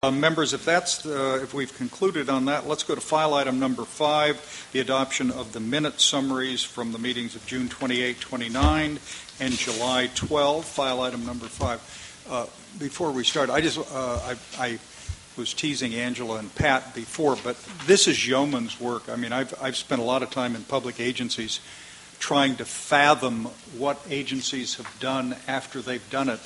Members, if we've concluded on that, let's go to file item number 5, the adoption of the minute summaries from the meetings of June 28, 29, and July 12. File item number 5. Before we start, I was teasing Angela and Pat before, but this is yeoman's work. I mean, I've spent a lot of time in public agencies trying to fathom what agencies have done after they've done it.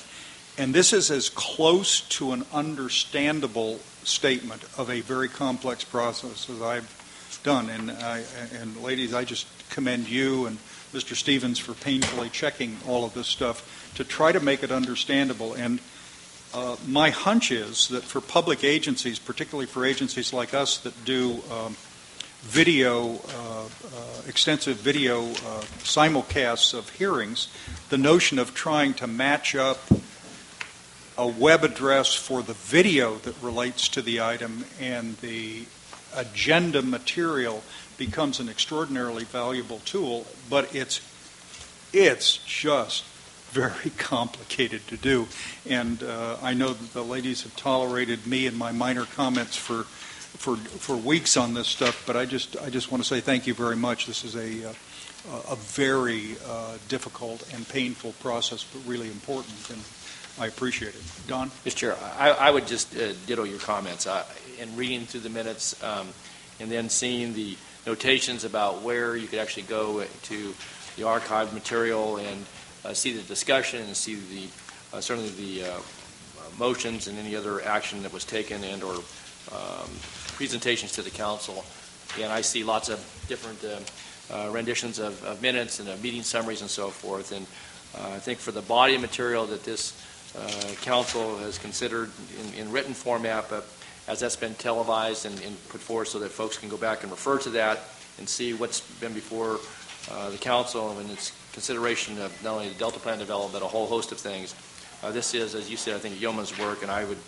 And this is as close to an understandable statement of a very complex process as I've done. And ladies, I just commend you and Mr. Stevens for painfully checking all of this stuff to try to make it understandable. And my hunch is that for public agencies, particularly for agencies like us that do extensive video simulcasts of hearings, the notion of trying to match up a web address for the video that relates to the item and the agenda material becomes an extraordinarily valuable tool, but it's just very complicated to do. And I know that the ladies have tolerated me and my minor comments for weeks on this stuff, but I just want to say thank you very much. This is a very difficult and painful process, but really important, and I appreciate it. Don? Mr. Chair, I would just ditto your comments. In reading through the minutes and then seeing the notations about where you could actually go to the archived material and see the discussion and see certainly the motions and any other action that was taken and or presentations to the council. And I see lots of different renditions of minutes and meeting summaries and so forth. And I think for the body of material that this council has considered in written format, but as that's been televised and put forth so that folks can go back and refer to that and see what's been before the council and its consideration of not only the Delta Plan development, but a whole host of things. This is, as you said, I think yeoman's work, and I would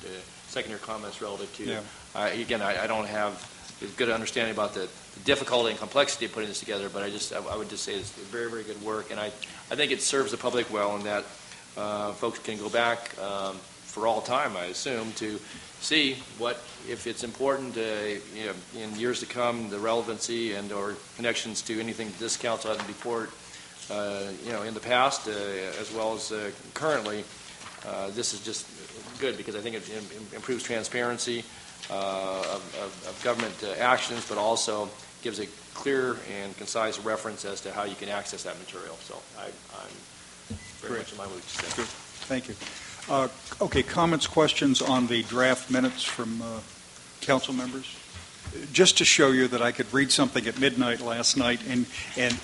second your comments relative to, again, I don't have a good understanding about the difficulty and complexity of putting this together, but I would just say it's very, very good work, and I think it serves the public well in that folks can go back for all time, I assume, to see what, if it's important in years to come, the relevancy and or connections to anything this council had before, in the past as well as currently. This is just good because I think it improves transparency of government actions, but also gives a clear and concise reference as to how you can access that material. So I'm very much in my mood to say. Good. Thank you. Okay, comments, questions on the draft minutes from council members? Just to show you that I could read something at midnight last night, and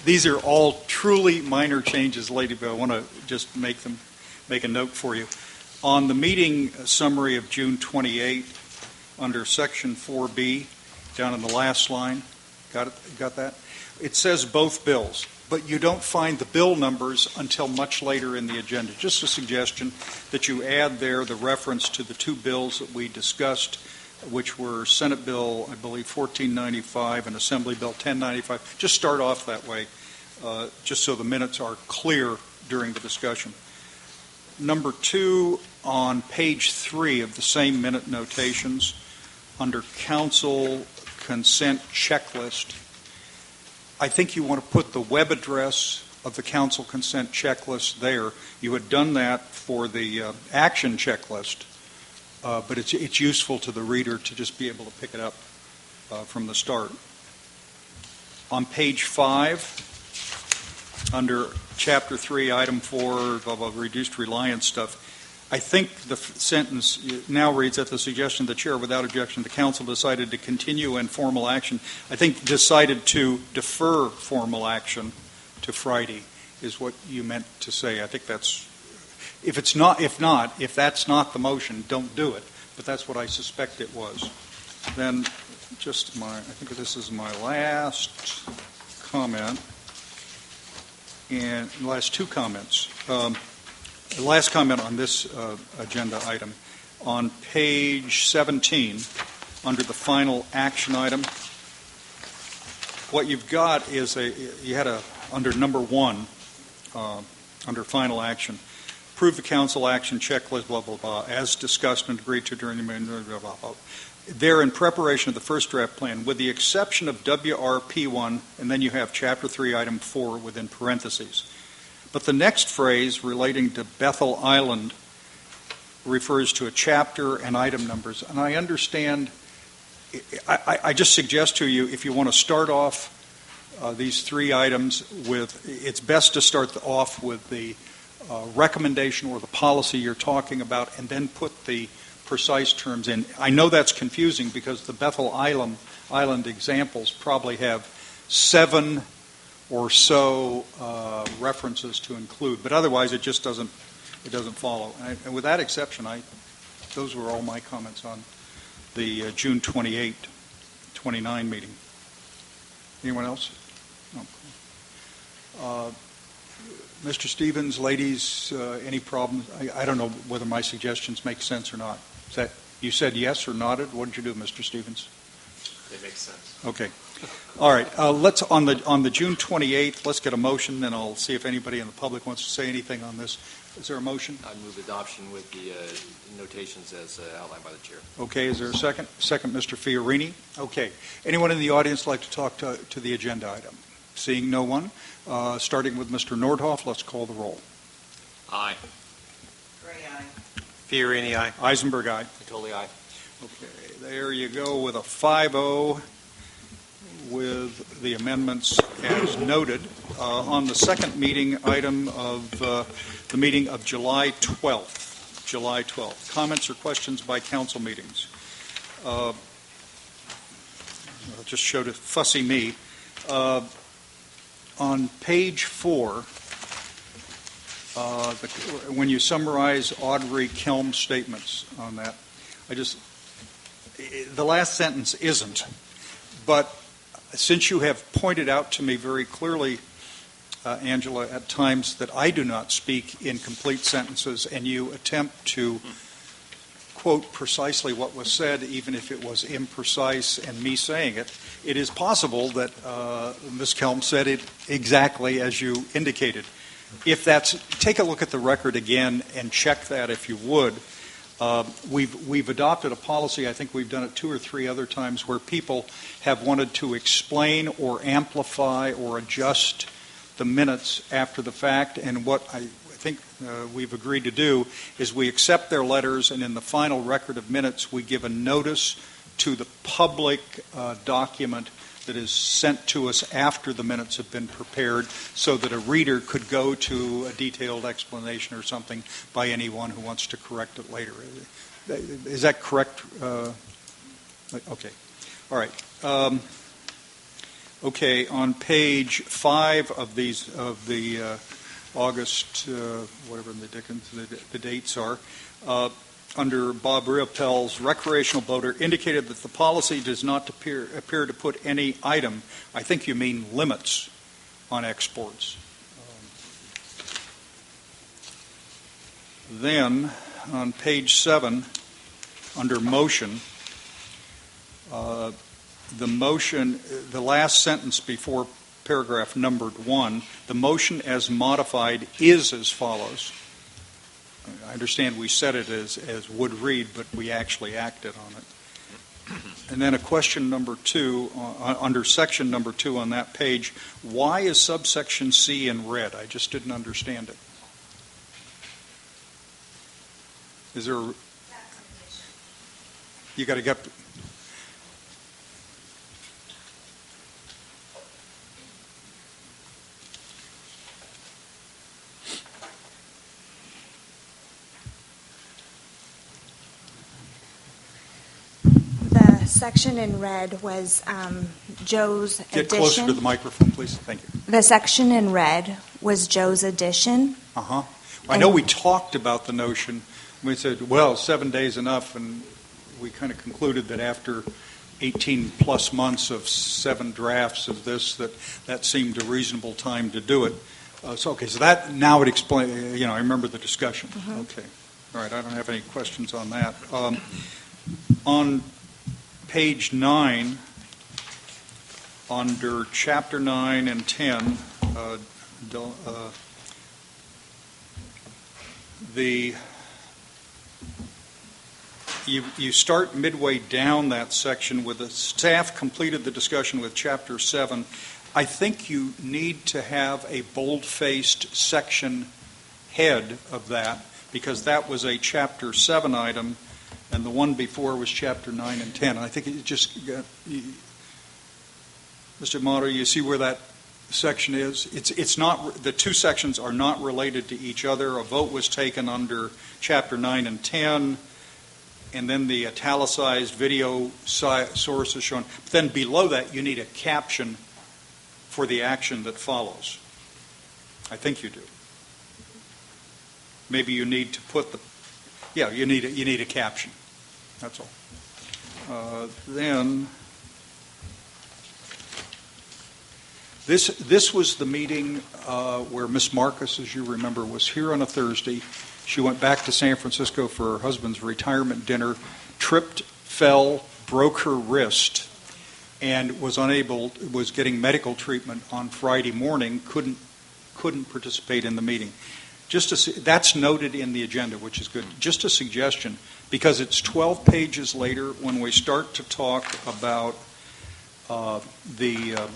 these are all truly minor changes, lady, but I want to just make a note for you. On the meeting summary of June 28, under section 4B, down in the last line, got that? It says both bills, but you don't find the bill numbers until much later in the agenda. Just a suggestion that you add there the reference to the two bills that we discussed, which were Senate Bill, I believe, 1495 and Assembly Bill 1095. Just start off that way, just so the minutes are clear during the discussion. Number 2, on page 3 of the same minute notations, under council consent checklist, I think you want to put the web address of the council consent checklist there. You had done that for the action checklist, but it's useful to the reader to just be able to pick it up from the start. On page 5, under Chapter 3, Item 4, reduced reliance stuff, I think the sentence now reads, at the suggestion of the chair, without objection, the council decided to continue in formal action. I think decided to defer formal action to Friday is what you meant to say. I think that's, if that's not the motion, don't do it. But that's what I suspect it was. Then I think this is my last comment, and last two comments. The last comment on this agenda item, on page 17, under the final action item, what you've got is under number 1, under final action, approve the council action checklist, blah, blah, blah, as discussed and agreed to during the meeting, blah, blah, blah, blah. They're in preparation of the first draft plan, with the exception of WRP1, and then you have Chapter 3, Item 4 within parentheses. But the next phrase relating to Bethel Island refers to a chapter and item numbers. And I understand, I just suggest to you, if you want to start off these three items with, it's best to start off with the recommendation or the policy you're talking about, and then put the precise terms in. I know that's confusing because the Bethel Island examples probably have 7 or so references to include, but otherwise it just doesn't follow. And with that exception, those were all my comments on the June 28, 29 meeting. Anyone else? No. Mr. Stevens, ladies, any problems? I don't know whether my suggestions make sense or not. You said yes or nodded? What did you do, Mr. Stevens? They make sense. Okay. All right. Let's on the June 28th. Let's get a motion, then I'll see if anybody in the public wants to say anything on this. Is there a motion? I move adoption with the notations as outlined by the chair. Okay. Is there a second? Second, Mr. Fiorini. Okay. Anyone in the audience like to talk to the agenda item? Seeing no one, starting with Mr. Nordhoff, let's call the roll. Aye. Gray, aye. Fiorini, aye. Eisenberg, aye. Totally aye. Okay, there you go with a 5-0 with the amendments as noted. On the second meeting item of the meeting of July 12th. July 12th. Comments or questions by council meetings? I'll just show to fussy me. On page 4, when you summarize Audrey Kelm's statements on that, the last sentence isn't. But since you have pointed out to me very clearly, Angela, at times that I do not speak in complete sentences, and you attempt to quote precisely what was said, even if it was imprecise and me saying it, it is possible that Ms. Kelm said it exactly as you indicated. If that's, take a look at the record again and check that if you would. We've adopted a policy, I think we've done it 2 or 3 other times, where people have wanted to explain or amplify or adjust the minutes after the fact, and what I think we've agreed to do is we accept their letters, and in the final record of minutes we give a notice to the public document that is sent to us after the minutes have been prepared, so that a reader could go to a detailed explanation or something by anyone who wants to correct it later. Is that correct? Okay. All right. Okay. On page 5 of the August, whatever the dates are, under Bob Riopel's recreational boater, indicated that the policy does not appear to put any item, I think you mean limits, on exports. Then, on page 7, under motion, the last sentence before paragraph numbered 1, the motion as modified is as follows. I understand we said it as would read, but we actually acted on it. And then a question number 2, under section number 2 on that page, why is subsection C in red? I just didn't understand it. Is there you got to get... The section in red was Joe's addition. Get closer to the microphone, please. Thank you. The section in red was Joe's addition. Uh-huh. I know we talked about the notion. We said, well, 7 days enough, and we kind of concluded that after 18-plus months of 7 drafts of this, that seemed a reasonable time to do it. So that now would explain, I remember the discussion. Mm-hmm. Okay. All right, I don't have any questions on that. On page 9, under Chapter 9 and 10, You start midway down that section with the staff completed the discussion with Chapter 7. I think you need to have a bold-faced section head of that, because that was a Chapter 7 item, and the one before was Chapter 9 and 10. I think it just got... Mr. Motter, you see where that section is? It's not, the two sections are not related to each other. A vote was taken under Chapter 9 and 10, and then the italicized video source is shown. But then below that, you need a caption for the action that follows. I think you do. Maybe you need to put the, you need a caption. That's all. Then, this was the meeting where Miss Marcus, as you remember, was here on a Thursday. She went back to San Francisco for her husband's retirement dinner, tripped, fell, broke her wrist, and was getting medical treatment on Friday morning, couldn't participate in the meeting. That's noted in the agenda, which is good. Just a suggestion, because it's 12 pages later when we start to talk about the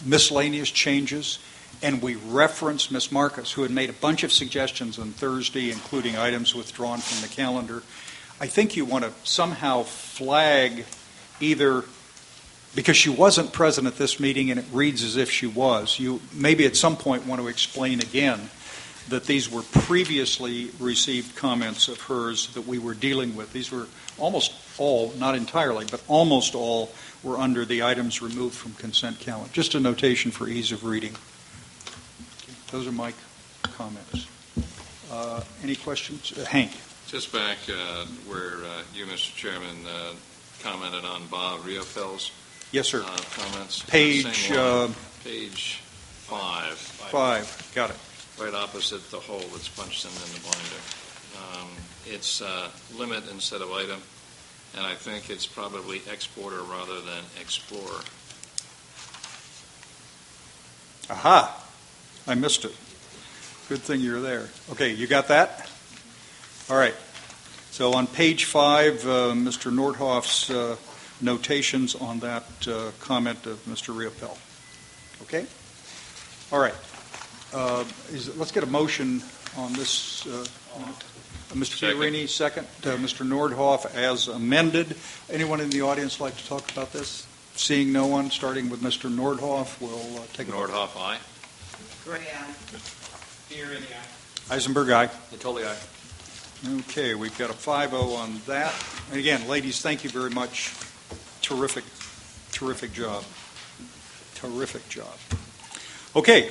miscellaneous changes, and we reference Ms. Marcus, who had made a bunch of suggestions on Thursday, including items withdrawn from the calendar. I think you want to somehow flag either, because she wasn't present at this meeting and it reads as if she was, you maybe at some point want to explain again that these were previously received comments of hers that we were dealing with. These were almost all, not entirely, but almost all were under the items removed from consent calendar. Just a notation for ease of reading. Those are my comments. Any questions? Hank. Just back where you, Mr. Chairman, commented on Bob Rioffel's Yes, sir. comments. Page 5. 5. Got it. Right opposite the hole that's punched in the binder. It's limit instead of item, and I think it's probably exporter rather than explorer. Aha! I missed it. Good thing you're there. Okay, you got that? All right. So on page 5, Mr. Nordhoff's notations on that comment of Mr. Rioppel. Okay? All right. Let's get a motion on this. Mr. Fiorini, second. Mr. Nordhoff as amended. Anyone in the audience like to talk about this? Seeing no one, starting with Mr. Nordhoff, we'll take a vote. Nordhoff, aye. Gray, aye. Fiorini, aye. Eisenberg, aye. Natoli, aye. Okay, we've got a 5-0 on that. And again, ladies, thank you very much. Terrific job. Terrific job. Okay.